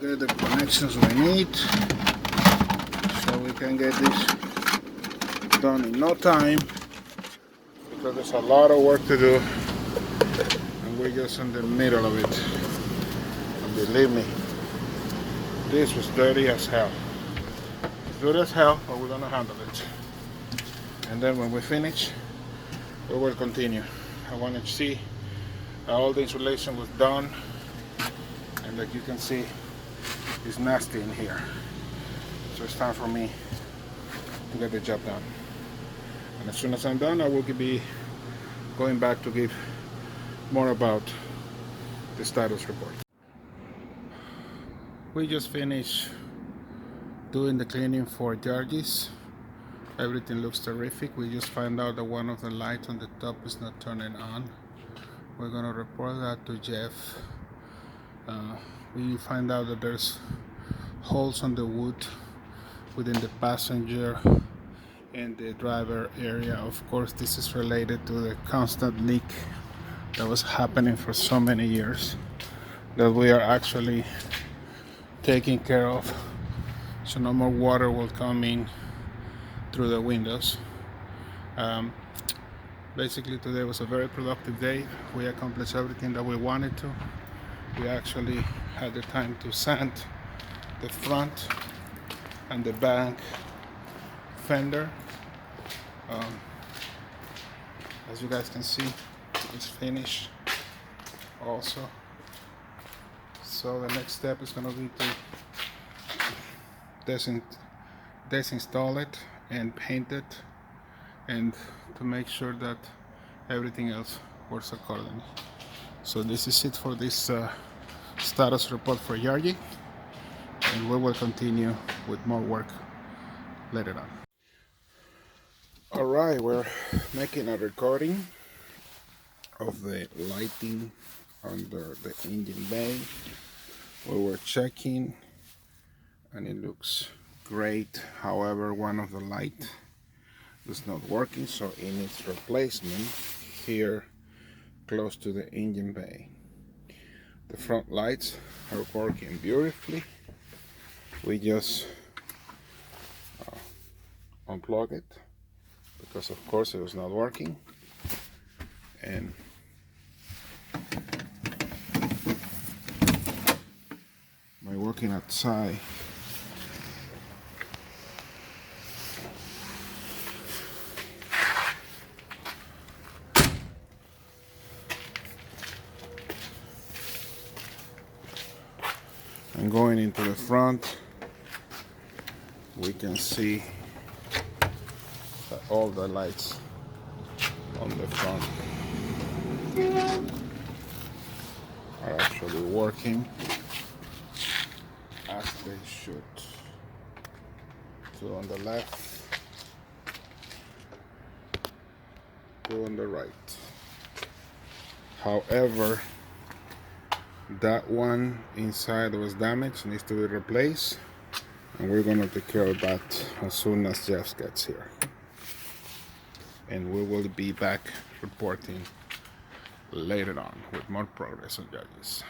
get the connections we need so we can get this done in no time, because there's a lot of work to do and we're just in the middle of it. And believe me, this was dirty as hell. It's dirty as hell, but we're gonna handle it. And then when we finish, we will continue. I want to see all the insulation was done, and like you can see, it's nasty in here. So it's time for me to get the job done. And as soon as I'm done, I will be going back to give more about the status report. We just finished doing the cleaning for Yaryis. Everything looks terrific. We just found out that one of the lights on the top is not turning on. We're gonna report that to Jeff. We find out that there's holes on the wood within the passenger and the driver area. Of course, this is related to the constant leak that was happening for so many years that we are actually taking care of, so no more water will come in through the windows. Basically, today was a very productive day. We accomplished everything that we wanted to. We actually had the time to sand the front and the back fender. As you guys can see, it's finished also. So the next step is going to be to disinstall it and paint it, and to make sure that everything else works accordingly. So this is it for this status report for Yaryis, and we will continue with more work later on. Alright, we're making a recording of the lighting under the engine bay. We were checking and it looks great. However, one of the lights is not working, so it needs replacement here close to the engine bay. The front lights are working beautifully. We just unplug it because of course it was not working, and by working outside and going into the front, we can see that all the lights on the front are actually working as they should. Two on the left, two on the right. However, that one inside was damaged, needs to be replaced, and we're gonna take care of that as soon as Jeff gets here. And we will be back reporting later on with more progress on Yaryis.